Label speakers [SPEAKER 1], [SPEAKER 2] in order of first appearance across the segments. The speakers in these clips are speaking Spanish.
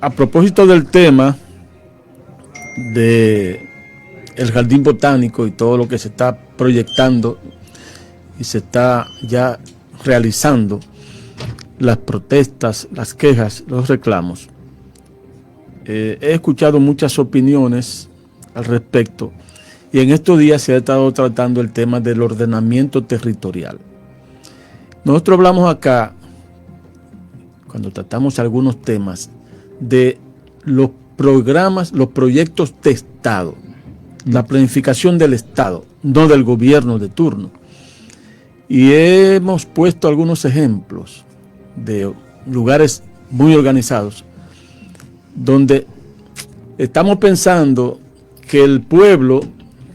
[SPEAKER 1] A propósito del tema de el jardín botánico y todo lo que se está proyectando y se está ya realizando, las protestas, las quejas, los reclamos. He escuchado muchas opiniones al respecto y en estos días se ha estado tratando el tema del ordenamiento territorial. Nosotros hablamos acá, cuando tratamos algunos temas, de los programas, los proyectos de Estado, la planificación del Estado, no del gobierno de turno. Y hemos puesto algunos ejemplos de lugares muy organizados, donde estamos pensando que el pueblo,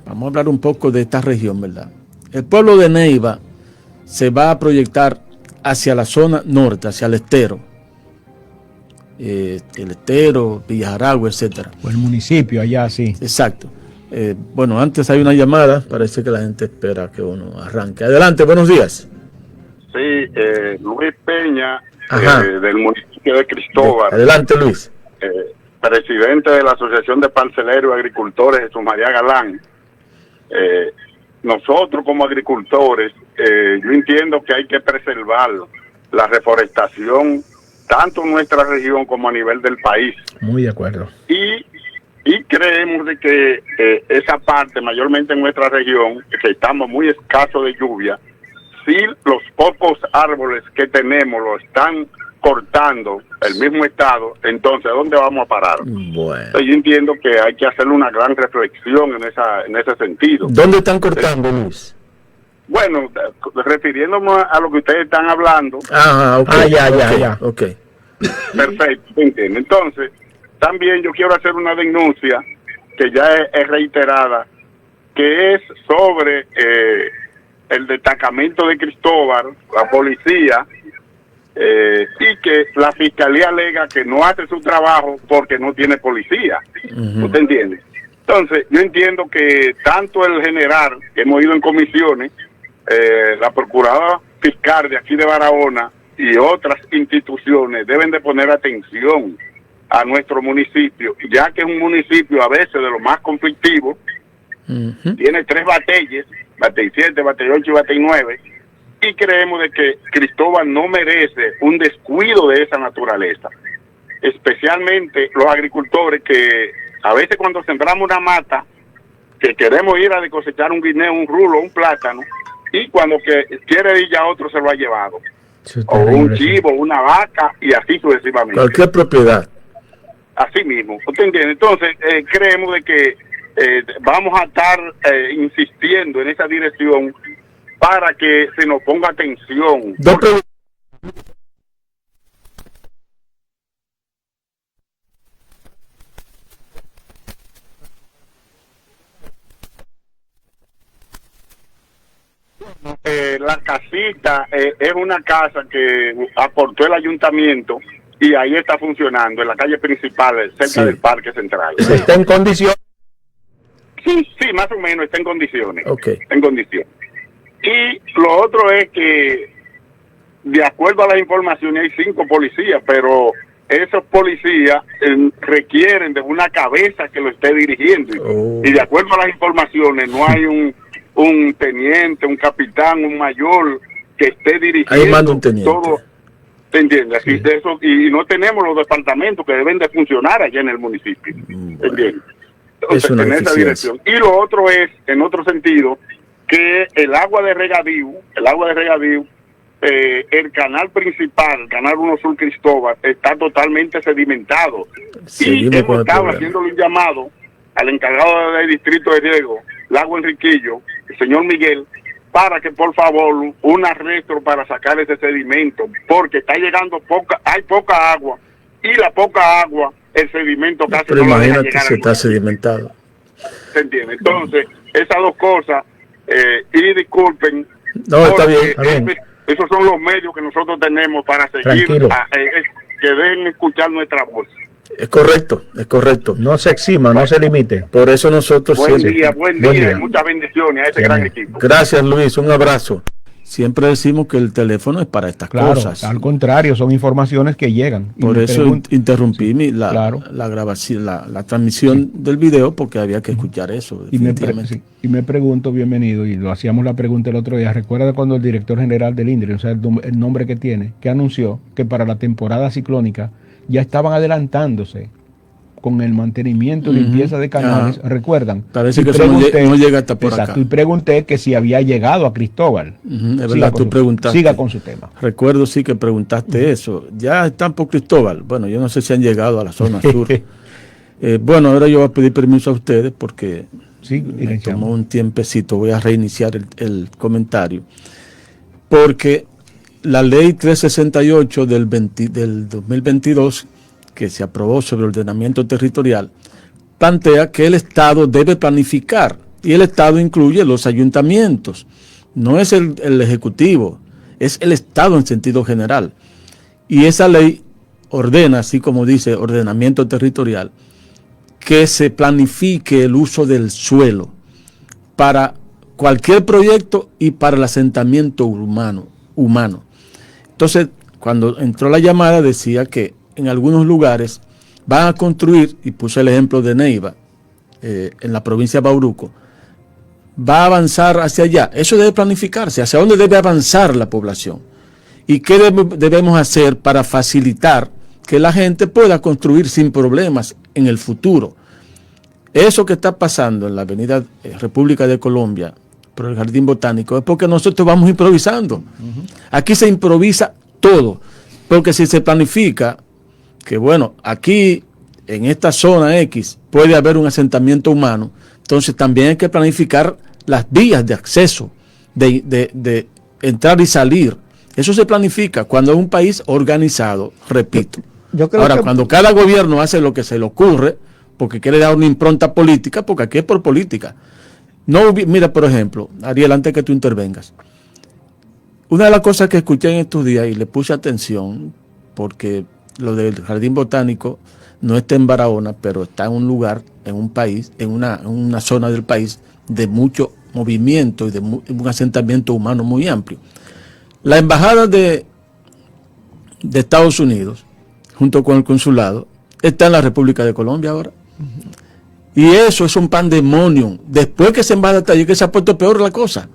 [SPEAKER 1] vamos a hablar un poco de esta región, ¿verdad? El pueblo de Neiva se va a proyectar hacia la zona norte, hacia el estero, Villa Jaragua, etcétera.
[SPEAKER 2] O el municipio allá, sí.
[SPEAKER 1] Exacto. Bueno, antes hay una llamada, parece que la gente espera que uno arranque. Adelante, buenos días.
[SPEAKER 3] Sí, Luis Peña, del municipio de Cristóbal.
[SPEAKER 1] Adelante, Luis.
[SPEAKER 3] Presidente de la Asociación de Parceleros y Agricultores, Jesús María Galán. Nosotros como agricultores, yo entiendo que hay que preservar la reforestación, tanto en nuestra región como a nivel del país.
[SPEAKER 2] Muy de acuerdo.
[SPEAKER 3] Y creemos de que esa parte, mayormente en nuestra región, que estamos muy escasos de lluvia, si los pocos árboles que tenemos lo están cortando el mismo Estado, entonces ¿a dónde vamos a parar?
[SPEAKER 1] Bueno.
[SPEAKER 3] Yo entiendo que hay que hacer una gran reflexión en ese sentido.
[SPEAKER 1] ¿Dónde están cortando, Luis?
[SPEAKER 3] Bueno, refiriéndome a lo que ustedes están hablando.
[SPEAKER 1] Okay.
[SPEAKER 2] Ya.
[SPEAKER 1] Ok.
[SPEAKER 3] Perfecto, entiendo. Entonces, también yo quiero hacer una denuncia que ya es reiterada, que es sobre el destacamento de Cristóbal, la policía, y que la fiscalía alega que no hace su trabajo porque no tiene policía. ¿Usted entiende? Entonces, yo entiendo que tanto el general, que hemos ido en comisiones, la procuradora fiscal de aquí de Barahona y otras instituciones deben de poner atención a nuestro municipio, ya que es un municipio a veces de los más conflictivos. Tiene 3 batalles, batey 7, batey 8 y batey 9, y creemos de que Cristóbal no merece un descuido de esa naturaleza, especialmente los agricultores que a veces cuando sembramos una mata, que queremos ir a cosechar un guineo, un rulo, un plátano, y cuando que quiere ir ya otro se lo ha llevado, o un chivo, una vaca, y así sucesivamente.
[SPEAKER 1] Cualquier propiedad.
[SPEAKER 3] Así mismo, ¿usted entiende? Entonces, creemos de que vamos a estar insistiendo en esa dirección para que se nos ponga atención. La casita es una casa que aportó el ayuntamiento y ahí está funcionando, en la calle principal, cerca del Parque Central.
[SPEAKER 2] ¿Está en condiciones?
[SPEAKER 3] Sí, más o menos está en condiciones.
[SPEAKER 1] Okay.
[SPEAKER 3] En condiciones. Y lo otro es que, de acuerdo a las informaciones, hay 5 policías, pero esos policías requieren de una cabeza que lo esté dirigiendo. Y de acuerdo a las informaciones, no hay un teniente, un capitán, un mayor que esté dirigiendo.
[SPEAKER 1] Ahí manda un teniente.
[SPEAKER 3] Todo. ¿Te entiendes? Así de eso, y no tenemos los departamentos que deben de funcionar allá en el municipio. ¿Entiendes? Entonces, en esa dirección. Y lo otro es, en otro sentido, que el agua de regadío, el canal principal, el canal 1 Sur Cristóbal, está totalmente sedimentado. Y hemos estado haciéndole un llamado al encargado del distrito de riego, Lago Enriquillo, el señor Miguel, para que por favor un arresto para sacar ese sedimento, porque está llegando hay poca agua, y la poca agua, el sedimento casi
[SPEAKER 1] pero
[SPEAKER 3] no
[SPEAKER 1] imagínate
[SPEAKER 3] llegar
[SPEAKER 1] si está sedimentado.
[SPEAKER 3] ¿Se entiende? Entonces, esas dos cosas, y disculpen,
[SPEAKER 1] no, está bien.
[SPEAKER 3] Esos son los medios que nosotros tenemos para seguir, que dejen escuchar nuestra voz.
[SPEAKER 1] Es correcto.
[SPEAKER 2] No se exima, no se limite.
[SPEAKER 1] Por eso nosotros
[SPEAKER 3] buen día, muchas bendiciones a ese gran equipo.
[SPEAKER 1] Gracias, Luis, un abrazo. siempre decimos que el teléfono es para estas
[SPEAKER 2] Claro,
[SPEAKER 1] cosas.
[SPEAKER 2] al contrario, son informaciones que llegan. Y
[SPEAKER 1] Por
[SPEAKER 2] me
[SPEAKER 1] eso interrumpí
[SPEAKER 2] claro.
[SPEAKER 1] la grabación, la transmisión del video, porque había que escuchar eso.
[SPEAKER 2] Y me pregunto, bienvenido, y lo hacíamos la pregunta el otro día, ¿recuerda cuando el director general del INDRI, o sea, el nombre que tiene, que anunció que para la temporada ciclónica ya estaban adelantándose con el mantenimiento y limpieza de canales? ¿Recuerdan?
[SPEAKER 1] Parece
[SPEAKER 2] y
[SPEAKER 1] que eso no llega hasta por
[SPEAKER 2] exacto,
[SPEAKER 1] acá.
[SPEAKER 2] Y pregunté que si había llegado a Cristóbal.
[SPEAKER 1] Es verdad, tú preguntaste.
[SPEAKER 2] Siga con su tema.
[SPEAKER 1] Recuerdo sí que preguntaste eso. Ya están por Cristóbal. Bueno, yo no sé si han llegado a la zona sur. Bueno, ahora yo voy a pedir permiso a ustedes porque
[SPEAKER 2] Sí,
[SPEAKER 1] me tomó un tiempecito. Voy a reiniciar el comentario. Porque la ley 368 del 2022, que se aprobó sobre ordenamiento territorial, plantea que el Estado debe planificar, y el Estado incluye los ayuntamientos. No es el Ejecutivo, es el Estado en sentido general. Y esa ley ordena, así como dice ordenamiento territorial, que se planifique el uso del suelo para cualquier proyecto y para el asentamiento humano. Entonces, cuando entró la llamada decía que en algunos lugares van a construir, y puse el ejemplo de Neiva, en la provincia de Bauruco, va a avanzar hacia allá. Eso debe planificarse, hacia dónde debe avanzar la población. ¿Y qué debemos hacer para facilitar que la gente pueda construir sin problemas en el futuro? Eso que está pasando en la avenida República de Colombia, por el Jardín Botánico, es porque nosotros vamos improvisando. Aquí se improvisa todo, porque si se planifica que, bueno, aquí en esta zona X puede haber un asentamiento humano, entonces también hay que planificar las vías de acceso, de entrar y salir. Eso se planifica cuando es un país organizado, repito.
[SPEAKER 4] Yo creo
[SPEAKER 1] Ahora,
[SPEAKER 4] que
[SPEAKER 1] cuando cada gobierno hace lo que se le ocurre, porque quiere dar una impronta política, porque aquí es por política. No, mira, por ejemplo, Ariel, antes que tú intervengas, una de las cosas que escuché en estos días y le puse atención, porque lo del Jardín Botánico no está en Barahona, pero está en un lugar, en un país, en una zona del país de mucho movimiento y de un asentamiento humano muy amplio. La embajada de Estados Unidos, junto con el consulado, está en la República de Colombia ahora. Y eso es un pandemonium. Después que se embajada está allí, que se ha puesto peor la cosa.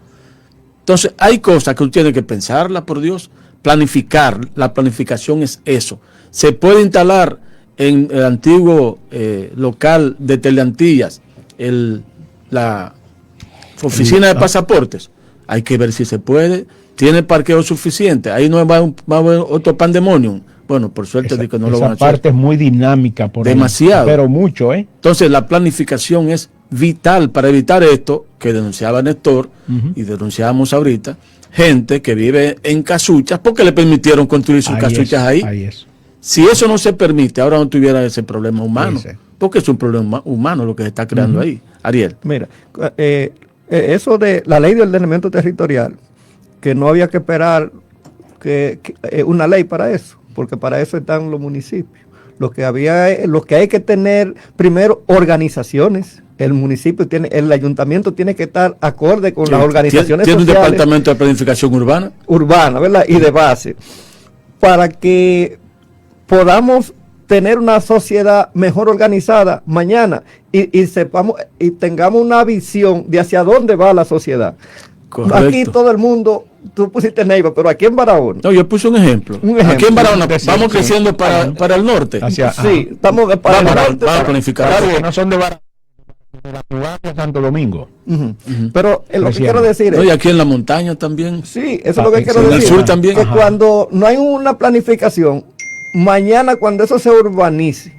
[SPEAKER 1] Entonces, hay cosas que usted tiene que pensarlas, por Dios. Planificar, la planificación es eso. Se puede instalar en el antiguo local de Teleantillas la oficina de pasaportes. Hay que ver si se puede. Tiene parqueo suficiente. Ahí no va a haber otro pandemonium. Bueno, por suerte de que no lo van a hacer.
[SPEAKER 2] Esa parte es muy dinámica por
[SPEAKER 1] demasiado.
[SPEAKER 2] Ahí, pero mucho, ¿eh?
[SPEAKER 1] Entonces, la planificación es vital para evitar esto que denunciaba Néstor y denunciábamos ahorita. Gente que vive en casuchas porque le permitieron construir sus casuchas ahí.
[SPEAKER 2] Ahí es.
[SPEAKER 1] Si eso no se permite, ahora no tuviera ese problema humano.
[SPEAKER 2] Sí.
[SPEAKER 1] Porque es un problema humano lo que se está creando ahí. Ariel.
[SPEAKER 4] Mira, eso de la ley de ordenamiento territorial, que no había que esperar una ley para eso, porque para eso están los municipios. Lo que hay que tener primero organizaciones. El municipio el ayuntamiento tiene que estar acorde con las organizaciones
[SPEAKER 1] ¿Tiene
[SPEAKER 4] sociales,
[SPEAKER 1] un departamento de planificación urbana,
[SPEAKER 4] ¿verdad? Y de base, para que podamos tener una sociedad mejor organizada mañana y sepamos y tengamos una visión de hacia dónde va la sociedad.
[SPEAKER 1] Correcto.
[SPEAKER 4] Aquí todo el mundo, tú pusiste Neiva, pero aquí en Barahona.
[SPEAKER 1] No, yo puse un ejemplo. Aquí en Barahona vamos creciendo para el norte.
[SPEAKER 4] Sí, estamos para el norte.
[SPEAKER 1] Vamos a planificar.
[SPEAKER 2] Claro que no son de Barahona, de la ciudad de Santo Domingo.
[SPEAKER 4] Pero lo que quiero decir
[SPEAKER 1] No,
[SPEAKER 4] es...
[SPEAKER 1] y aquí en la montaña también.
[SPEAKER 4] Sí, eso es lo que quiero
[SPEAKER 1] en
[SPEAKER 4] decir.
[SPEAKER 1] el sur también.
[SPEAKER 4] Que cuando no hay una planificación, mañana cuando eso se urbanice,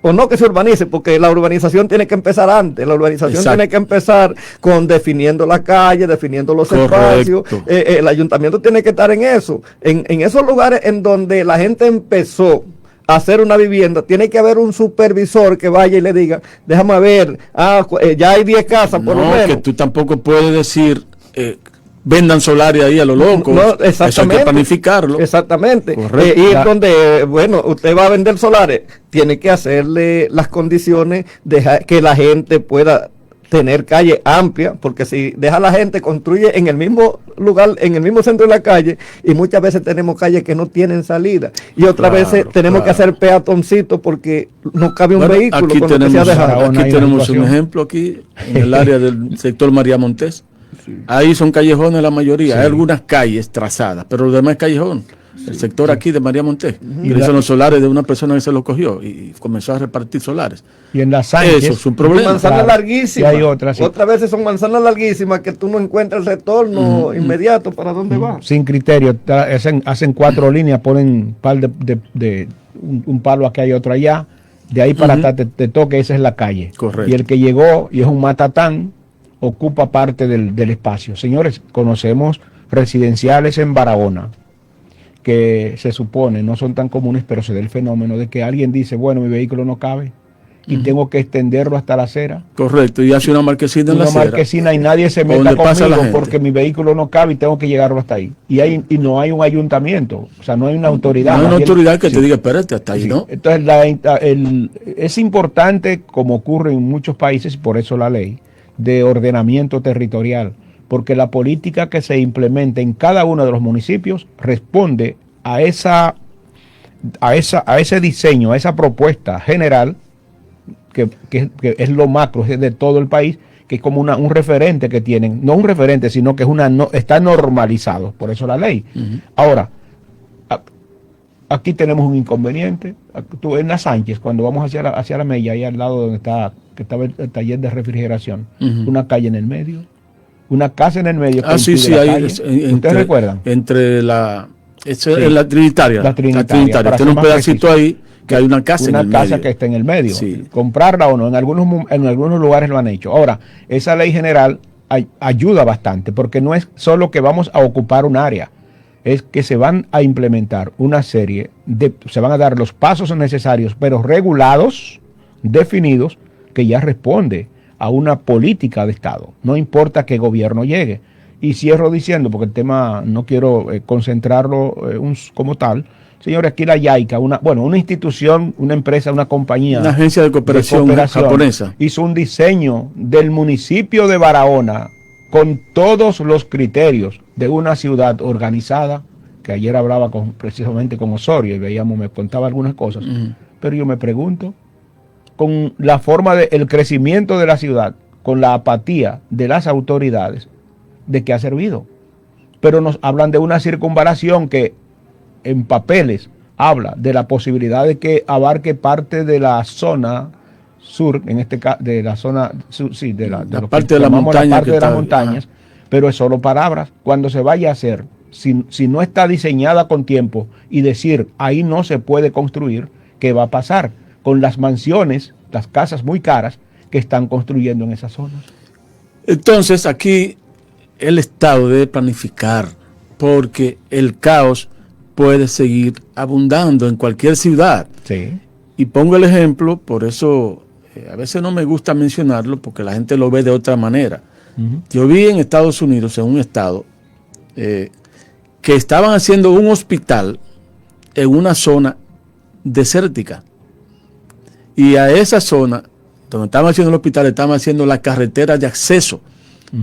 [SPEAKER 4] o no que se urbanice, porque la urbanización tiene que empezar antes, la urbanización tiene que empezar con definiendo la calle, definiendo los espacios, el ayuntamiento tiene que estar en eso, en esos lugares en donde la gente empezó a hacer una vivienda, tiene que haber un supervisor que vaya y le diga, déjame ver, ya hay 10 casas por lo menos.
[SPEAKER 1] Que tú tampoco puedes decir... vendan solares ahí a lo loco.
[SPEAKER 4] No,
[SPEAKER 1] eso hay que planificarlo.
[SPEAKER 4] Exactamente.
[SPEAKER 1] Correcto.
[SPEAKER 4] Y donde, bueno, usted va a vender solares, tiene que hacerle las condiciones de que la gente pueda tener calle amplia, porque si deja la gente construye en el mismo lugar, en el mismo centro de la calle, y muchas veces tenemos calles que no tienen salida, y otras veces tenemos que hacer peatoncitos porque no cabe un vehículo
[SPEAKER 1] aquí
[SPEAKER 4] con lo que se ha dejado.
[SPEAKER 1] Aquí tenemos un ejemplo aquí en el área del sector María Montés. Ahí son callejones la mayoría, hay algunas calles trazadas, pero los demás es callejón. El sector aquí de María Montés, y son los solares de una persona que se los cogió y comenzó a repartir solares.
[SPEAKER 2] Y en las Sánchez,
[SPEAKER 1] eso es un problema.
[SPEAKER 4] Manzanas larguísimas.
[SPEAKER 2] Y hay otras.
[SPEAKER 4] Otras veces son manzanas larguísimas que tú no encuentras el retorno inmediato para dónde vas.
[SPEAKER 2] Sin criterio, hacen 4 líneas, ponen un palo aquí y otro allá, de ahí para atrás te toque, esa es la calle.
[SPEAKER 1] Correcto.
[SPEAKER 2] Y el que llegó y es un matatán, ocupa parte del espacio. Señores, conocemos residenciales en Barahona que se supone no son tan comunes, pero se da el fenómeno de que alguien dice, bueno, mi vehículo no cabe y tengo que extenderlo hasta la acera.
[SPEAKER 1] Correcto, y hace una marquesina en la acera.
[SPEAKER 2] Una marquesina y nadie se meta conmigo porque mi vehículo no cabe y tengo que llegarlo hasta ahí. Y no hay un ayuntamiento, o sea, no hay una autoridad.
[SPEAKER 1] No hay una autoridad que te diga, espérate, hasta ahí, ¿no?
[SPEAKER 2] Entonces, es importante, como ocurre en muchos países, por eso la ley, de ordenamiento territorial, porque la política que se implementa en cada uno de los municipios responde a ese diseño, a esa propuesta general, que es lo macro, es de todo el país, que es como un referente que tienen, no un referente, sino que está normalizado, por eso la ley. Ahora, aquí tenemos un inconveniente. Tú en la Sánchez, cuando vamos hacia la Mella, ahí al lado donde estaba el taller de refrigeración, una calle en el medio, una casa en el medio.
[SPEAKER 1] Sí,
[SPEAKER 2] ¿Ustedes recuerdan?
[SPEAKER 1] Entre la Trinitaria.
[SPEAKER 2] La Trinitaria.
[SPEAKER 1] Tiene un pedacito ahí que hay una casa en el medio. Una casa
[SPEAKER 2] que está en el medio.
[SPEAKER 1] Sí.
[SPEAKER 2] Comprarla o no, en algunos lugares lo han hecho. Ahora, esa ley general ayuda bastante, porque no es solo que vamos a ocupar un área, es que se van a implementar una serie se van a dar los pasos necesarios, pero regulados, definidos, que ya responde a una política de Estado. No importa qué gobierno llegue. Y cierro diciendo, porque el tema no quiero concentrarlo como tal. Señores, aquí la YAICA, una institución, una empresa, una compañía.
[SPEAKER 1] Una agencia de cooperación japonesa.
[SPEAKER 2] Hizo un diseño del municipio de Barahona con todos los criterios de una ciudad organizada, que ayer hablaba precisamente con Osorio y me contaba algunas cosas. Pero yo me pregunto, con la forma del crecimiento de la ciudad, con la apatía de las autoridades, ¿de qué ha servido? Pero nos hablan de una circunvalación que en papeles habla de la posibilidad de que abarque parte de la zona sur, en este caso, de la zona sur, sí, de la
[SPEAKER 1] parte de la montaña,
[SPEAKER 2] la parte de las montañas, pero es solo palabras. Cuando se vaya a hacer, si no está diseñada con tiempo y decir ahí no se puede construir, ¿qué va a pasar con las mansiones, las casas muy caras que están construyendo en esas zonas?
[SPEAKER 1] Entonces aquí el Estado debe planificar, porque el caos puede seguir abundando en cualquier ciudad.
[SPEAKER 2] Sí.
[SPEAKER 1] Y pongo el ejemplo, por eso a veces no me gusta mencionarlo, porque la gente lo ve de otra manera. Yo vi en Estados Unidos, en un estado, que estaban haciendo un hospital en una zona desértica. Y a esa zona, donde estaban haciendo el hospital, estaban haciendo la carretera de acceso,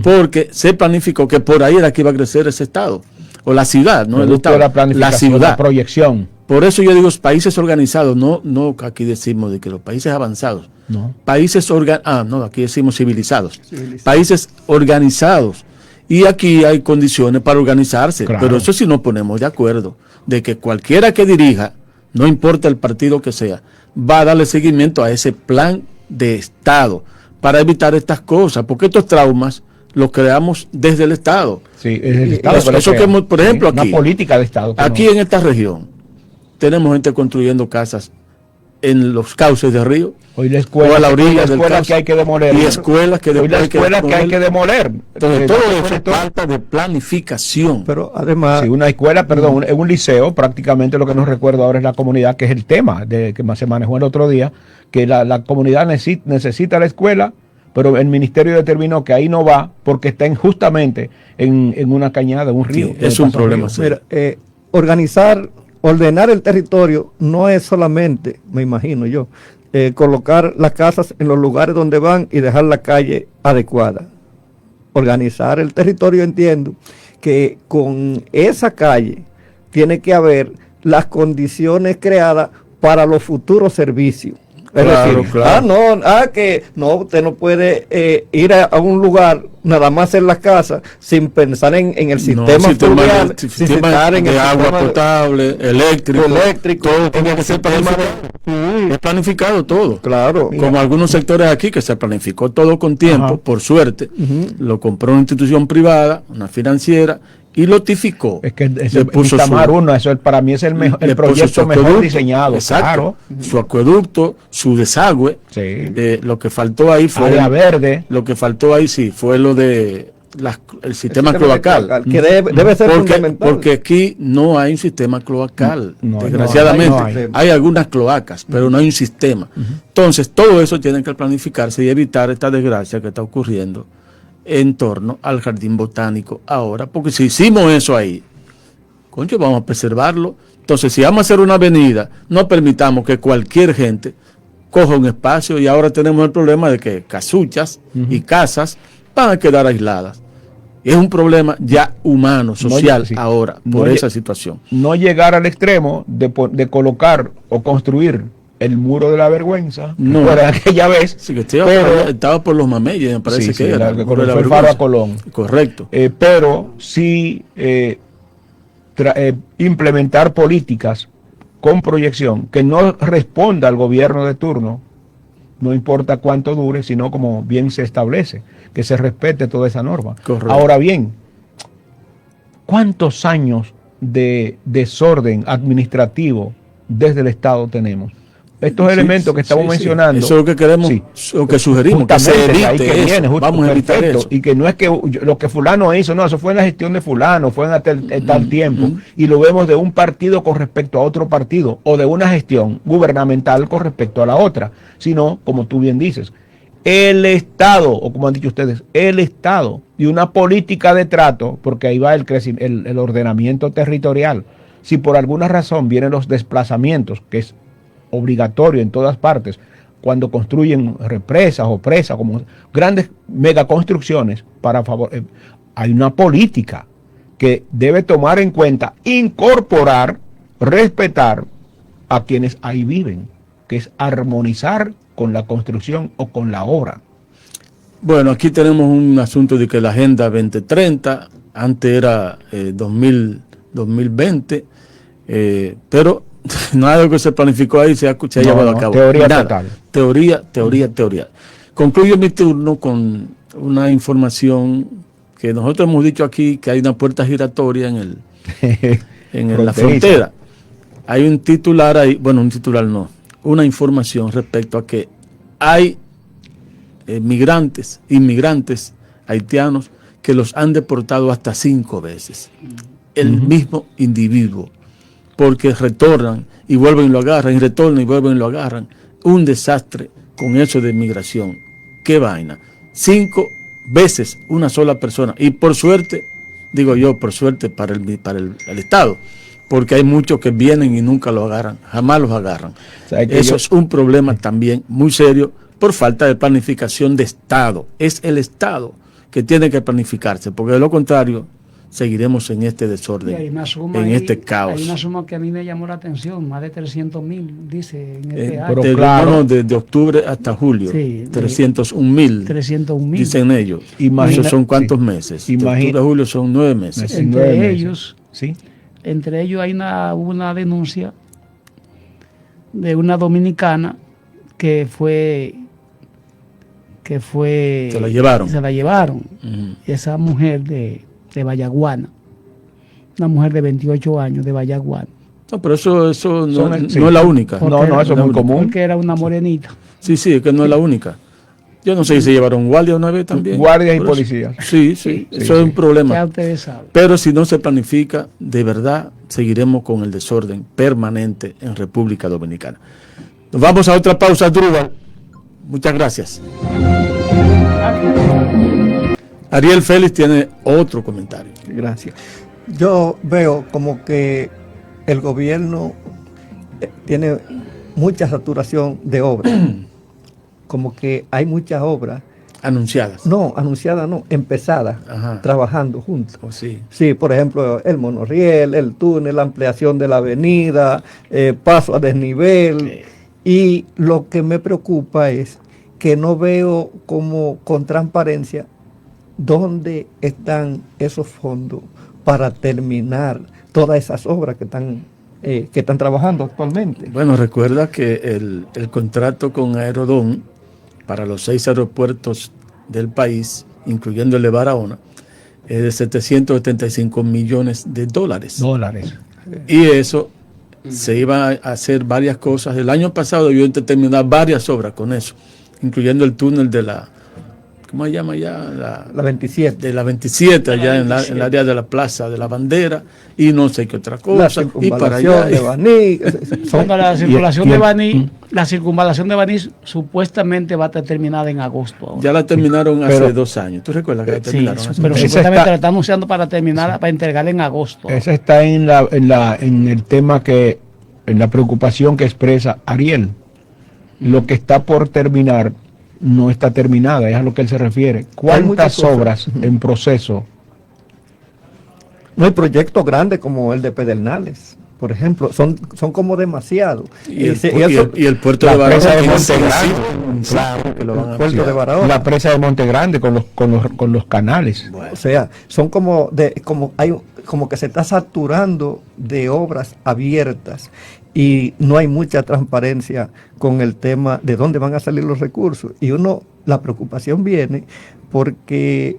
[SPEAKER 1] porque se planificó que por ahí era que iba a crecer ese estado, o la ciudad, no el estado, la ciudad,
[SPEAKER 2] la proyección.
[SPEAKER 1] Por eso yo digo países organizados, no aquí decimos de que los países avanzados,
[SPEAKER 2] no.
[SPEAKER 1] Países aquí decimos civilizados, países organizados. Y aquí hay condiciones para organizarse, claro. Pero eso sí nos ponemos de acuerdo, de que cualquiera que dirija, no importa el partido que sea, va a darle seguimiento a ese plan de Estado para evitar estas cosas, porque estos traumas los creamos desde el Estado.
[SPEAKER 2] Sí, desde el Estado.
[SPEAKER 1] Por ejemplo, aquí,
[SPEAKER 2] una política de Estado.
[SPEAKER 1] Aquí en esta región tenemos gente construyendo casas en los cauces de río.
[SPEAKER 2] Hoy la escuela,
[SPEAKER 1] o a la orilla del
[SPEAKER 2] cauce, que hay que demoler.
[SPEAKER 1] Y escuelas que
[SPEAKER 2] hay que demoler.
[SPEAKER 1] Entonces, todo eso es falta de planificación.
[SPEAKER 4] Pero además...
[SPEAKER 2] Sí, una escuela, perdón, un liceo, prácticamente lo que nos recuerdo ahora es la comunidad, que es el tema que se manejó el otro día, que la comunidad necesita la escuela, pero el ministerio determinó que ahí no va porque está justamente en una cañada, un río.
[SPEAKER 1] Sí, es un problema. Sí.
[SPEAKER 4] Mira, ordenar el territorio no es solamente, me imagino yo, colocar las casas en los lugares donde van y dejar la calle adecuada. Organizar el territorio, entiendo que con esa calle tiene que haber las condiciones creadas para los futuros servicios. Es decir, usted no puede ir a un lugar, nada más hacer las casas, sin pensar en el sistema fluvial, sin pensar en el
[SPEAKER 1] agua potable, eléctrico, todo tiene que ser planificado. Es planificado todo.
[SPEAKER 4] Claro.
[SPEAKER 1] Como algunos sectores aquí que se planificó todo con tiempo, por suerte, lo compró una institución privada, una financiera, y lotificó.
[SPEAKER 2] Es que para mí es el proyecto mejor diseñado.
[SPEAKER 1] Exacto. Claro. Su acueducto, su desagüe.
[SPEAKER 2] Sí.
[SPEAKER 1] Lo que faltó ahí fue
[SPEAKER 2] área verde.
[SPEAKER 1] Lo que faltó ahí fue lo de el sistema cloacal.
[SPEAKER 4] Que debe ser fundamental.
[SPEAKER 1] Porque aquí no hay un sistema cloacal. Desgraciadamente. Hay algunas cloacas, pero no hay un sistema. Entonces, todo eso tiene que planificarse y evitar esta desgracia que está ocurriendo en torno al jardín botánico ahora, porque si hicimos eso ahí, concho, vamos a preservarlo. Entonces, si vamos a hacer una avenida, no permitamos que cualquier gente coja un espacio, y ahora tenemos el problema de que casuchas y casas van a quedar aisladas. Y es un problema ya humano, social, ahora, por esa situación.
[SPEAKER 2] No llegar al extremo de colocar o construir el muro de la vergüenza,
[SPEAKER 1] no,
[SPEAKER 2] por aquella vez.
[SPEAKER 1] Sí, que estaba por los Mameyes, me parece que era.
[SPEAKER 2] Que fue el Faro a Colón.
[SPEAKER 1] Correcto.
[SPEAKER 2] Pero sí implementar políticas con proyección que no responda al gobierno de turno, no importa cuánto dure, sino como bien se establece, que se respete toda esa norma.
[SPEAKER 1] Correcto.
[SPEAKER 2] Ahora bien, ¿cuántos años de desorden administrativo desde el Estado tenemos? Estos elementos que estamos mencionando.
[SPEAKER 1] Eso es lo que queremos, lo que sugerimos, que se evite eso. Vamos a evitar eso.
[SPEAKER 2] Y que no es que lo que fulano hizo, no, eso fue en la gestión de fulano, fue en tal tiempo. Y lo vemos de un partido con respecto a otro partido, o de una gestión gubernamental con respecto a la otra. Sino, como tú bien dices, el Estado, o como han dicho ustedes, el Estado, y una política de trato, porque ahí va el ordenamiento territorial. Si por alguna razón vienen los desplazamientos, que es obligatorio en todas partes, cuando construyen represas o presas, como grandes megaconstrucciones, hay una política que debe tomar en cuenta, incorporar, respetar a quienes ahí viven, que es armonizar con la construcción o con la obra.
[SPEAKER 1] Bueno, aquí tenemos un asunto de que la Agenda 2030, antes era 2020, pero nada de lo que se planificó ahí se ha llevado a cabo.
[SPEAKER 2] Teoría total.
[SPEAKER 1] Teoría. Concluyo mi turno con una información que nosotros hemos dicho aquí, que hay una puerta giratoria en la frontera. Hay un titular ahí, una información respecto a que hay inmigrantes haitianos que los han deportado hasta 5 veces. El mismo individuo. Porque retornan y vuelven y lo agarran, y retornan y vuelven y lo agarran. Un desastre con eso de migración. ¡Qué vaina! 5 veces una sola persona. Y por suerte, digo yo, por suerte para el Estado, porque hay muchos que vienen y nunca lo agarran, jamás los agarran. Eso es un problema también muy serio por falta de planificación de Estado. Es el Estado que tiene que planificarse, porque de lo contrario seguiremos en este desorden, este caos.
[SPEAKER 5] Hay una suma que a mí me llamó la atención, más de 300,000, dice en este año.
[SPEAKER 1] Pero claro, de octubre hasta julio, 301,000, dicen ellos. ¿Esos son cuántos meses? De octubre a julio son 9 meses.
[SPEAKER 5] Entre ellos hay una denuncia de una dominicana que fue
[SPEAKER 1] se la llevaron.
[SPEAKER 5] Y esa mujer de Vallaguana, una mujer de 28 años de Vallaguana.
[SPEAKER 1] No, pero eso no es la única.
[SPEAKER 2] No, eso es muy común.
[SPEAKER 5] Porque era una morenita.
[SPEAKER 1] Sí, es que no es la única. Yo no sé si se llevaron guardias una vez también.
[SPEAKER 2] Guardias y policías.
[SPEAKER 1] Sí, eso es un problema.
[SPEAKER 5] Ya ustedes saben.
[SPEAKER 1] Pero si no se planifica, de verdad seguiremos con el desorden permanente en República Dominicana. Nos vamos a otra pausa, Drúbal. Muchas gracias. Ariel Félix tiene otro comentario.
[SPEAKER 4] Gracias. Yo veo como que el gobierno tiene mucha saturación de obras. Como que hay muchas obras.
[SPEAKER 1] Anunciadas.
[SPEAKER 4] No, anunciadas no, empezadas,
[SPEAKER 1] Ajá.
[SPEAKER 4] trabajando juntas.
[SPEAKER 1] Oh, sí.
[SPEAKER 4] Sí, por ejemplo, el monorriel, el túnel, la ampliación de la avenida, paso a desnivel. Y lo que me preocupa es que no veo como con transparencia dónde están esos fondos para terminar todas esas obras que están trabajando actualmente.
[SPEAKER 1] Bueno, recuerda que el contrato con Aerodón para los 6 aeropuertos del país, incluyendo el de Barahona, es de 775 millones de dólares. Y eso se iba a hacer varias cosas. El año pasado yo intenté terminar varias obras con eso, incluyendo el túnel de la, ¿cómo se llama ya?
[SPEAKER 4] La 27.
[SPEAKER 1] De la 27, allá en el área de la Plaza de la Bandera, y no sé qué otra cosa. Y para allá.
[SPEAKER 4] De Baní.
[SPEAKER 5] Cuando la circulación de Baní, la circunvalación de Baní supuestamente va a estar terminada en agosto. Ahora.
[SPEAKER 1] Ya la terminaron hace 2 años. ¿Tú recuerdas que la terminaron?
[SPEAKER 5] Sí,
[SPEAKER 1] hace
[SPEAKER 5] pero
[SPEAKER 1] 2 años?
[SPEAKER 5] supuestamente la están anunciando para terminarla, para entregarla en agosto.
[SPEAKER 2] Esa está en el tema en la preocupación que expresa Ariel. Lo que está por terminar no está terminada, es a lo que él se refiere. ¿Cuántas obras en proceso?
[SPEAKER 4] No hay proyectos grandes como el de Pedernales, por ejemplo, son como demasiado.
[SPEAKER 1] Y el puerto de Barahona,
[SPEAKER 2] la presa de Monte Grande con los canales.
[SPEAKER 4] Bueno. O sea, son como que se está saturando de obras abiertas y no hay mucha transparencia con el tema de dónde van a salir los recursos. Y la preocupación viene porque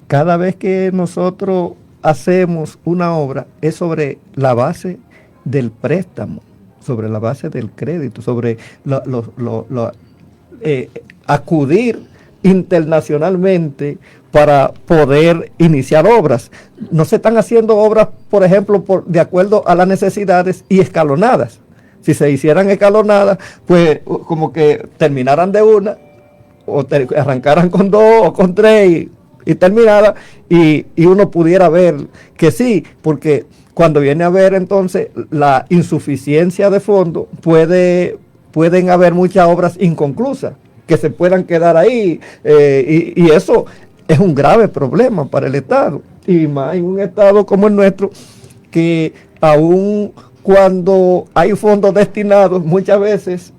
[SPEAKER 4] cada vez que nosotros hacemos una obra es sobre la base del préstamo, sobre la base del crédito, sobre acudir internacionalmente para poder iniciar obras. No se están haciendo obras, por ejemplo, de acuerdo a las necesidades y escalonadas. Si se hicieran escalonadas, pues como que terminaran de una, o arrancaran con 2 o con 3 y terminara, y uno pudiera ver que sí, porque cuando viene a ver entonces la insuficiencia de fondos, pueden haber muchas obras inconclusas que se puedan quedar ahí, y eso es un grave problema para el Estado, y más en un Estado como el nuestro, que aún cuando hay fondos destinados, muchas veces,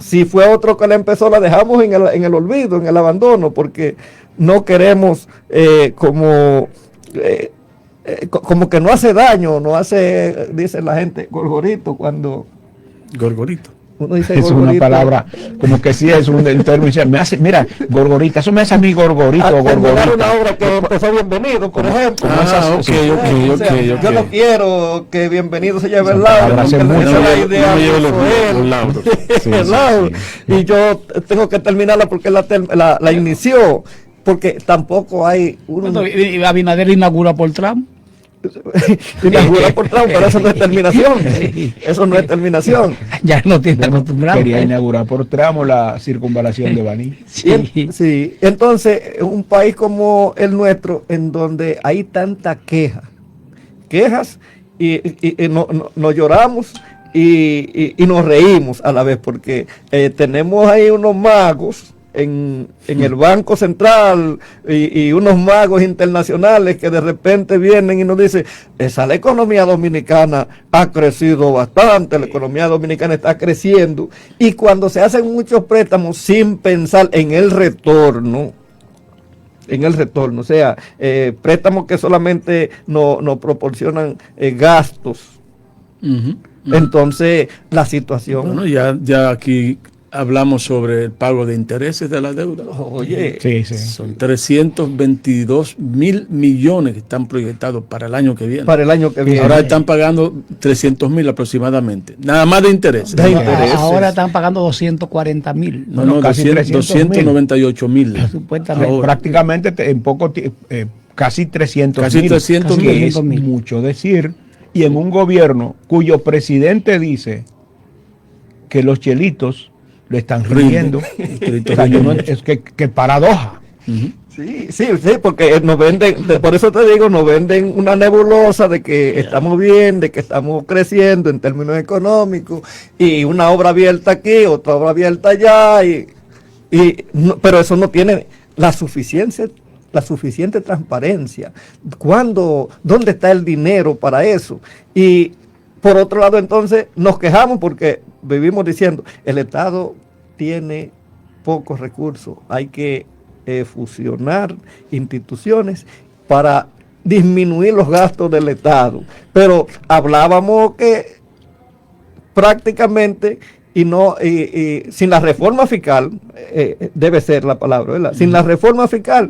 [SPEAKER 4] si fue otro que la empezó, la dejamos en el olvido, en el abandono, porque no queremos como que no hace daño, no hace, dice la gente, gorgorito, cuando...
[SPEAKER 1] Gorgorito.
[SPEAKER 4] Uno dice
[SPEAKER 2] es
[SPEAKER 4] gorgorito,
[SPEAKER 2] una palabra, como que sí es un término, me hace, mira, gorgorita, eso me hace a mí gorgorito, gorgorita.
[SPEAKER 4] Una obra que empezó Bienvenido, por ejemplo.
[SPEAKER 1] Ok.
[SPEAKER 4] Yo no quiero que Bienvenido se lleve el lauro. Y yo tengo que terminarla porque la inició, porque tampoco hay...
[SPEAKER 5] Y Abinader inaugura por tramo.
[SPEAKER 4] Inaugura por tramo, pero eso no es terminación. Eso no es terminación.
[SPEAKER 5] Ya no tiene acostumbrado.
[SPEAKER 2] Quería inaugurar por tramo la circunvalación de Baní.
[SPEAKER 4] Sí. Entonces, un país como el nuestro, en donde hay tanta quejas, y nos lloramos y nos reímos a la vez, porque tenemos ahí unos magos en el Banco Central y unos magos internacionales que de repente vienen y nos dicen, la economía dominicana ha crecido bastante, la economía dominicana está creciendo, y cuando se hacen muchos préstamos sin pensar en el retorno, o sea, préstamos que solamente nos proporcionan gastos. Entonces, la situación...
[SPEAKER 1] Bueno, ya aquí hablamos sobre el pago de intereses de la deuda.
[SPEAKER 4] Oye,
[SPEAKER 2] sí.
[SPEAKER 1] Son 322 mil millones que están proyectados para el año que viene. Ahora están pagando 300 mil aproximadamente. Nada más de intereses.
[SPEAKER 5] Ahora están pagando 240 mil.
[SPEAKER 1] No, casi 298 mil.
[SPEAKER 2] Prácticamente en poco casi 300
[SPEAKER 1] mil. Casi 300 mil.
[SPEAKER 2] Es mucho decir. Y en un gobierno cuyo presidente dice que los chelitos le están riendo. Es que paradoja.
[SPEAKER 4] Sí, sí, sí, porque nos venden, por eso te digo, nos venden una nebulosa de que estamos bien, de que estamos creciendo en términos económicos, y una obra abierta aquí, otra obra abierta allá, pero eso no tiene la suficiente transparencia. ¿Dónde está el dinero para eso? Y por otro lado, entonces, nos quejamos porque vivimos diciendo, el Estado tiene pocos recursos, hay que fusionar instituciones para disminuir los gastos del Estado. Pero hablábamos que prácticamente y sin la reforma fiscal, debe ser la palabra, ¿verdad? Sin la reforma fiscal,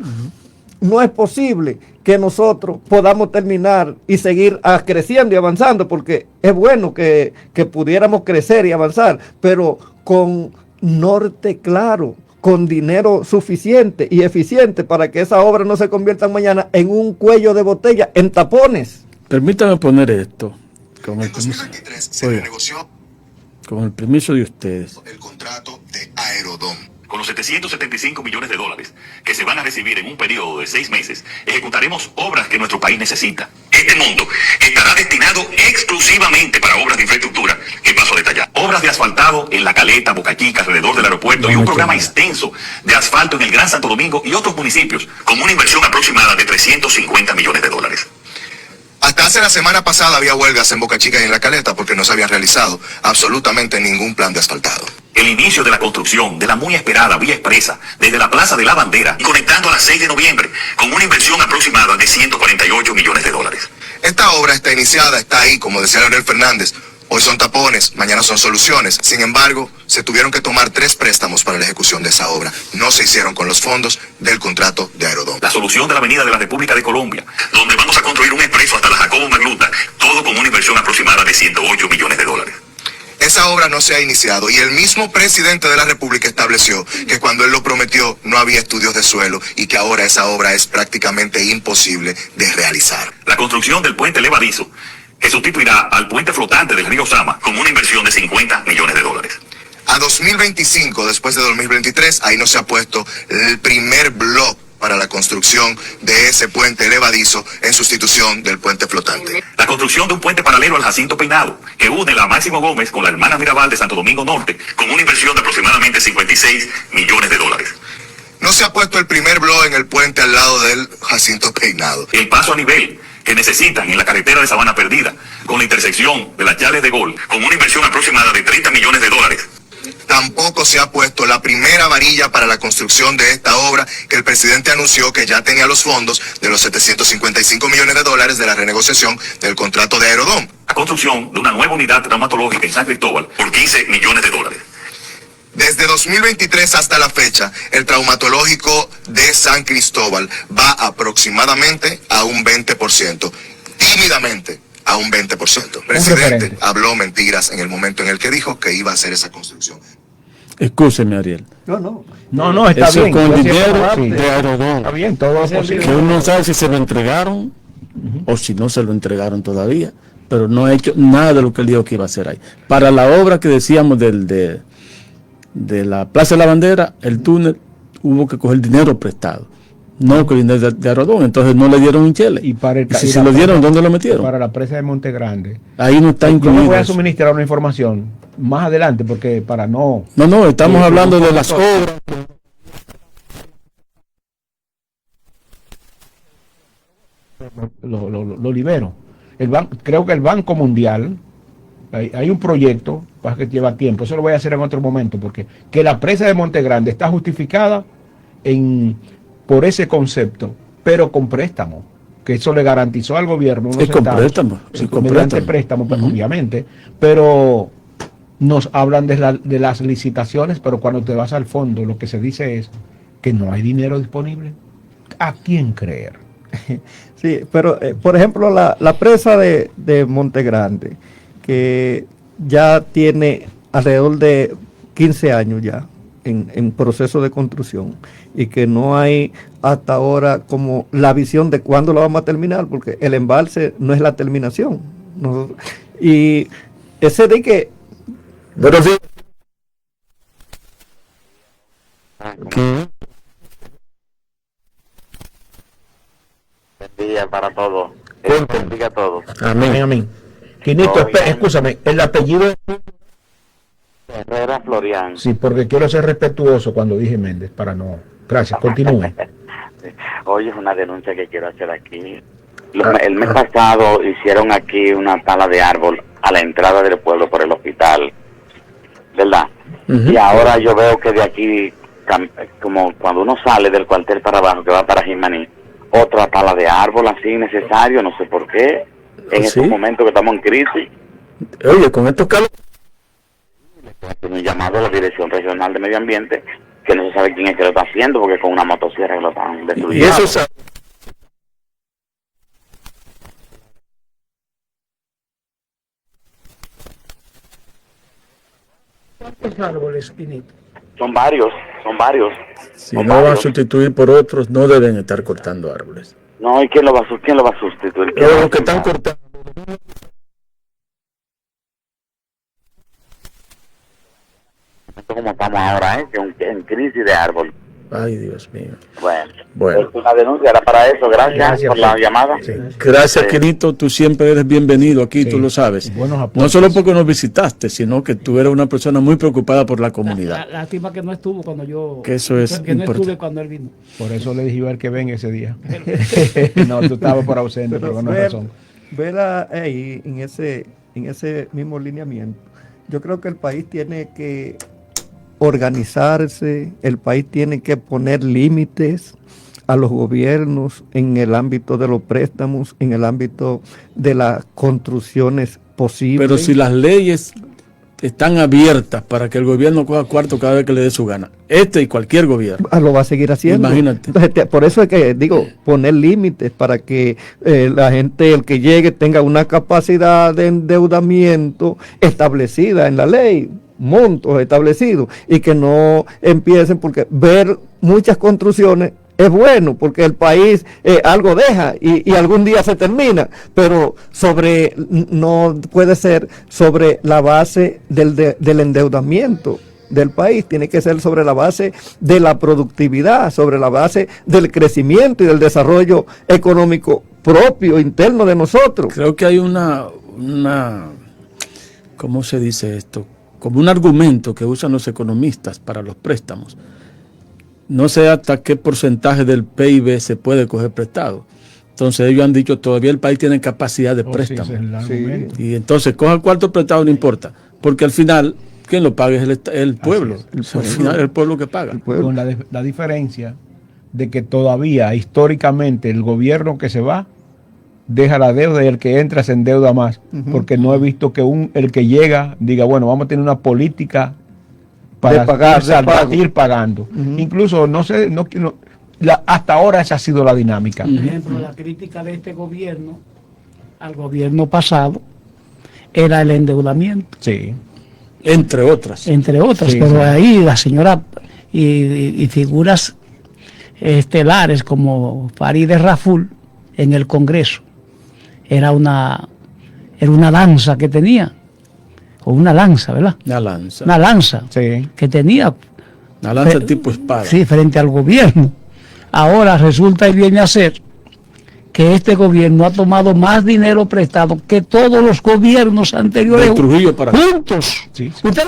[SPEAKER 4] no es posible que nosotros podamos terminar y seguir creciendo y avanzando, porque es bueno que pudiéramos crecer y avanzar, pero con norte claro, con dinero suficiente y eficiente para que esa obra no se convierta mañana en un cuello de botella, en tapones.
[SPEAKER 1] Permítame poner esto. Con el
[SPEAKER 6] En 2023 se
[SPEAKER 1] Oiga,
[SPEAKER 6] renegoció
[SPEAKER 1] con el permiso de ustedes.
[SPEAKER 6] el contrato de Aerodón.
[SPEAKER 7] Con los 775 millones de dólares que se van a recibir en un periodo de 6 meses, ejecutaremos obras que nuestro país necesita. Este monto estará destinado exclusivamente para obras de infraestructura que paso a detallar. Obras de asfaltado en La Caleta, Boca Chica, alrededor del aeropuerto, y un programa extenso de asfalto en el Gran Santo Domingo y otros municipios, con una inversión aproximada de 350 millones de dólares.
[SPEAKER 6] Hasta hace la semana pasada había huelgas en Boca Chica y en La Caleta porque no se habían realizado absolutamente ningún plan de asfaltado.
[SPEAKER 7] El inicio de la construcción de la muy esperada vía expresa desde la Plaza de la Bandera y conectando a las 6 de noviembre, con una inversión aproximada de 148 millones de dólares.
[SPEAKER 6] Esta obra está iniciada, está ahí, como decía Leonel Fernández. Hoy son tapones, mañana son soluciones. Sin embargo, se tuvieron que tomar 3 préstamos para la ejecución de esa obra. No se hicieron con los fondos del contrato de Aerodón.
[SPEAKER 7] La solución de la avenida de la República de Colombia, donde vamos a construir un expreso hasta la Jacobo Magluta, todo con una inversión aproximada de 108 millones de dólares.
[SPEAKER 6] Esa obra no se ha iniciado y el mismo presidente de la República estableció que cuando él lo prometió no había estudios de suelo y que ahora esa obra es prácticamente imposible de realizar.
[SPEAKER 7] La construcción del puente levadizo, que sustituirá al puente flotante del río Sama, con una inversión de 50 millones de dólares.
[SPEAKER 6] A 2025, después de 2023, ahí no se ha puesto el primer bloque para la construcción de ese puente levadizo en sustitución del puente flotante.
[SPEAKER 7] La construcción de un puente paralelo al Jacinto Peinado, que une la Máximo Gómez con la Hermana Mirabal de Santo Domingo Norte, con una inversión de aproximadamente 56 millones de dólares.
[SPEAKER 6] No se ha puesto el primer bloque en el puente al lado del Jacinto Peinado.
[SPEAKER 7] El paso a nivel que necesitan en la carretera de Sabana Perdida, con la intersección de las Chales de Gol, con una inversión aproximada de 30 millones de dólares.
[SPEAKER 6] Tampoco se ha puesto la primera varilla para la construcción de esta obra que el presidente anunció que ya tenía los fondos de los 755 millones de dólares de la renegociación del contrato de Aerodón.
[SPEAKER 7] La construcción de una nueva unidad traumatológica en San Cristóbal por 15 millones de dólares.
[SPEAKER 6] Desde 2023 hasta la fecha, el traumatológico de San Cristóbal va aproximadamente a un 20%, tímidamente a un 20%. El presidente habló mentiras en el momento en el que dijo que iba a hacer esa construcción.
[SPEAKER 1] Escúcheme, Ariel.
[SPEAKER 2] No, está
[SPEAKER 1] eso
[SPEAKER 2] bien.
[SPEAKER 1] con
[SPEAKER 2] Eso
[SPEAKER 1] dinero
[SPEAKER 2] sí.
[SPEAKER 1] de Aerodón.
[SPEAKER 2] Está bien, todo es posible.
[SPEAKER 1] Que uno no sabe si se lo entregaron o si no se lo entregaron todavía, pero no ha hecho nada de lo que él dijo que iba a hacer ahí. Para la obra que decíamos de la Plaza de la Bandera, el túnel, hubo que coger dinero prestado, no con dinero de Aerodón, entonces no le dieron un chele.
[SPEAKER 2] Y para el,
[SPEAKER 1] si se lo dieron, ¿dónde lo metieron?
[SPEAKER 2] Para la presa de Monte Grande.
[SPEAKER 1] Ahí no está incluido.
[SPEAKER 2] Yo me voy a suministrar una información más adelante, porque para no...
[SPEAKER 1] No, estamos hablando de las obras.
[SPEAKER 2] Lo libero. Creo que el Banco Mundial, hay un proyecto para que lleva tiempo, eso lo voy a hacer en otro momento, porque que la presa de Monte Grande está justificada por ese concepto, pero con préstamo, que eso le garantizó al gobierno unos
[SPEAKER 1] préstamo,
[SPEAKER 2] mediante préstamo, pues, obviamente, pero nos hablan de las licitaciones, pero cuando te vas al fondo lo que se dice es que no hay dinero disponible. ¿A quién creer?
[SPEAKER 4] Sí, pero por ejemplo la presa de Monte Grande, que ya tiene alrededor de 15 años ya en proceso de construcción y que no hay hasta ahora como la visión de cuándo lo vamos a terminar, porque el embalse no es la terminación. ¿No? Y ese de que...
[SPEAKER 1] Pero sí.
[SPEAKER 8] para todos.
[SPEAKER 2] Cuéntame.
[SPEAKER 8] Bendiga a todos.
[SPEAKER 2] Amén, amén. Quinito, escúchame, el apellido es...
[SPEAKER 8] Herrera Florian.
[SPEAKER 2] Sí, porque quiero ser respetuoso cuando dije Méndez, para no... Gracias, continúe.
[SPEAKER 8] Hoy es una denuncia que quiero hacer aquí. El mes pasado hicieron aquí una tala de árbol a la entrada del pueblo por el hospital, ¿verdad? Y ahora yo veo que de aquí, como cuando uno sale del cuartel para abajo, que va para Jimaní, otra tala de árbol así innecesario, no sé por qué, en estos momentos que estamos en crisis.
[SPEAKER 1] Oye, con estos calos...
[SPEAKER 8] Un llamado a la Dirección Regional de Medio Ambiente, que no se sabe quién es que lo está haciendo, porque con una motosierra que lo están destruyendo.
[SPEAKER 1] Y eso es...
[SPEAKER 5] ¿Cuántos árboles, Quinito?
[SPEAKER 8] Son varios.
[SPEAKER 1] Si no van a sustituir por otros, no deben estar cortando árboles.
[SPEAKER 8] No, ¿y quién lo va a sustituir?
[SPEAKER 1] Los que están cortando.
[SPEAKER 8] Como estamos ahora, que en crisis de árbol.
[SPEAKER 1] Ay, Dios mío.
[SPEAKER 8] Bueno. Es una denuncia, era para eso. Gracias por la llamada.
[SPEAKER 1] Sí. Gracias, Quinito. Tú siempre eres bienvenido aquí, tú lo sabes. No solo porque nos visitaste, sino que tú eres una persona muy preocupada por la comunidad.
[SPEAKER 5] Lástima que no estuvo cuando yo...
[SPEAKER 1] Que eso es
[SPEAKER 5] que no estuve cuando él vino.
[SPEAKER 2] Por eso le dije a él que venga ese día. No, tú estabas por ausente, pero no hay razón.
[SPEAKER 4] Verá ahí, en ese mismo lineamiento, yo creo que el país tiene que organizarse, el país tiene que poner límites a los gobiernos en el ámbito de los préstamos, en el ámbito de las construcciones posibles.
[SPEAKER 1] Pero si las leyes están abiertas para que el gobierno coja cuarto cada vez que le dé su gana, y cualquier gobierno
[SPEAKER 4] lo va a seguir haciendo.
[SPEAKER 1] Imagínate.
[SPEAKER 4] Entonces, por eso es que digo, poner límites para que la gente, el que llegue, tenga una capacidad de endeudamiento establecida en la ley, montos establecidos, y que no empiecen, porque ver muchas construcciones es bueno, porque el país algo deja y algún día se termina, pero no puede ser sobre la base del endeudamiento del país, tiene que ser sobre la base de la productividad, sobre la base del crecimiento y del desarrollo económico propio, interno de nosotros.
[SPEAKER 1] Creo que hay una ¿cómo se dice esto? Como un argumento que usan los economistas para los préstamos. No sé hasta qué porcentaje del PIB se puede coger prestado. Entonces ellos han dicho, todavía el país tiene capacidad de préstamo.
[SPEAKER 2] Sí.
[SPEAKER 1] Y entonces coja el cuarto prestado, no importa. Porque al final, quien lo paga es el pueblo. Al final es el pueblo que paga.
[SPEAKER 2] Con la diferencia de que todavía, históricamente, el gobierno que se va deja la deuda y el que entra se endeuda más, porque no he visto que el que llega diga, bueno, vamos a tener una política para ir pagando. Incluso, hasta ahora esa ha sido la dinámica.
[SPEAKER 5] Por ejemplo, la crítica de este gobierno al gobierno pasado era el endeudamiento.
[SPEAKER 2] Sí.
[SPEAKER 1] Entre otras.
[SPEAKER 5] Sí, pero ahí la señora y figuras estelares como Farideh Raful en el Congreso, era una lanza que tenía, o una lanza, ¿verdad? Una lanza que tenía.
[SPEAKER 1] Una lanza tipo espada.
[SPEAKER 5] Sí, frente al gobierno. Ahora resulta y viene a ser que este gobierno ha tomado más dinero prestado que todos los gobiernos anteriores
[SPEAKER 1] de Trujillo para
[SPEAKER 5] juntos.
[SPEAKER 2] Sí.
[SPEAKER 5] Usted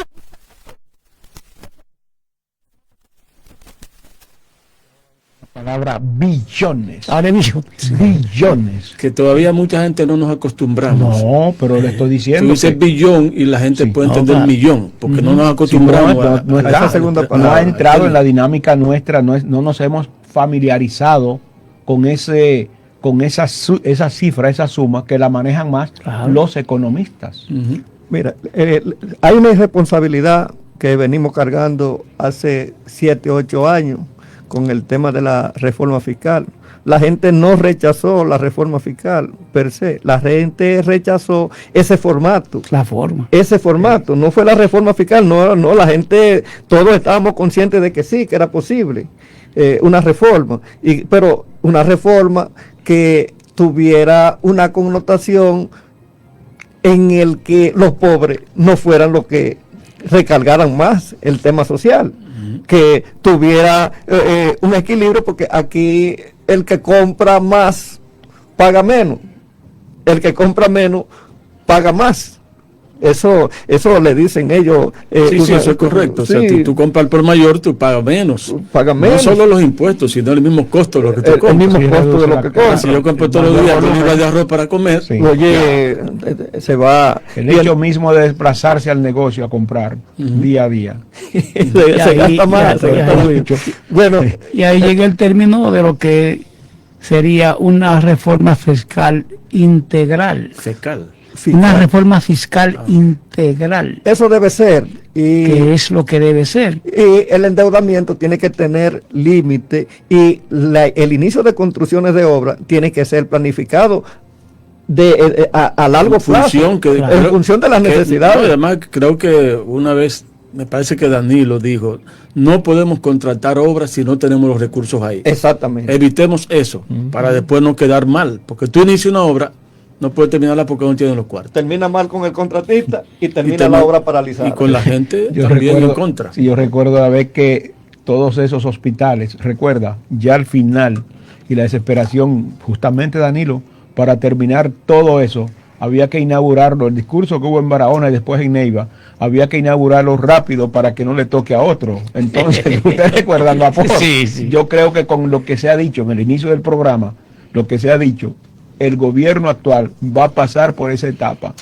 [SPEAKER 2] palabra billones.
[SPEAKER 5] Ahora
[SPEAKER 2] billones.
[SPEAKER 1] Que todavía mucha gente no nos acostumbramos.
[SPEAKER 2] No, pero le estoy diciendo.
[SPEAKER 1] Tú dices billón y la gente puede entender millón, porque no nos acostumbramos
[SPEAKER 2] a esa segunda palabra. No ha entrado en la dinámica nuestra, no nos hemos familiarizado con esa cifra, esa suma, que la manejan más los economistas.
[SPEAKER 4] Mira, hay una irresponsabilidad que venimos cargando hace 7, 8 años con el tema de la reforma fiscal. La gente no rechazó la reforma fiscal per se, la gente rechazó ese formato. Ese formato, no fue la reforma fiscal, no, la gente, todos estábamos conscientes de que sí, que era posible una reforma, pero una reforma que tuviera una connotación en el que los pobres no fueran los que recargaran más el tema social, que tuviera un equilibrio, porque aquí el que compra más paga menos, el que compra menos paga más. Eso le dicen ellos.
[SPEAKER 1] Sí, eso es correcto.
[SPEAKER 4] Sí,
[SPEAKER 1] o sea, tú compras al por mayor, tú pagas menos.
[SPEAKER 4] Pagas menos.
[SPEAKER 1] No solo los impuestos, sino el mismo costo de lo que tú compras.
[SPEAKER 4] El mismo costo de lo que compras.
[SPEAKER 1] Si yo compro todos los días 2 libras de arroz para comer,
[SPEAKER 2] Sí.
[SPEAKER 4] Oye, se va.
[SPEAKER 2] El hecho mismo de desplazarse al negocio a comprar día a día.
[SPEAKER 4] se gasta más. se gasta mucho. Bueno,
[SPEAKER 5] Y ahí llega el término de lo que sería una reforma fiscal integral.
[SPEAKER 1] fecal.
[SPEAKER 5] Una reforma fiscal integral,
[SPEAKER 4] eso debe ser.
[SPEAKER 5] que es lo que debe ser.
[SPEAKER 4] Y el endeudamiento tiene que tener límite y el inicio de construcciones de obra tiene que ser planificado a largo plazo, en función de las necesidades.
[SPEAKER 1] No, además, creo que una vez, me parece que Danilo dijo, no podemos contratar obras si no tenemos los recursos ahí.
[SPEAKER 4] Exactamente.
[SPEAKER 1] Evitemos eso, para después no quedar mal, porque tú inicias una obra, no puedes terminarla porque no tienes los cuartos.
[SPEAKER 4] Termina mal con el contratista y termina la obra paralizada.
[SPEAKER 1] Y con la gente también en contra.
[SPEAKER 2] Sí, yo recuerdo a ver que todos esos hospitales, recuerda, ya al final, y la desesperación, justamente Danilo, para terminar todo eso, había que inaugurarlo, el discurso que hubo en Barahona y después en Neiva, había que inaugurarlo rápido para que no le toque a otro. Entonces, ustedes recuerdan la foto.
[SPEAKER 5] Sí.
[SPEAKER 2] Yo creo que con lo que se ha dicho en el inicio del programa, lo que se ha dicho, el gobierno actual va a pasar por esa etapa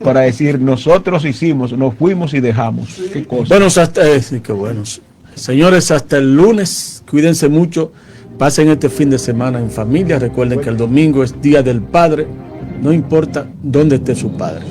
[SPEAKER 2] para decir, nosotros hicimos, nos fuimos y dejamos. ¿Qué cosa?
[SPEAKER 1] Bueno, sí, qué buenos. Señores, hasta el lunes, cuídense mucho, pasen este fin de semana en familia, recuerden que el domingo es Día del Padre, no importa dónde esté su padre.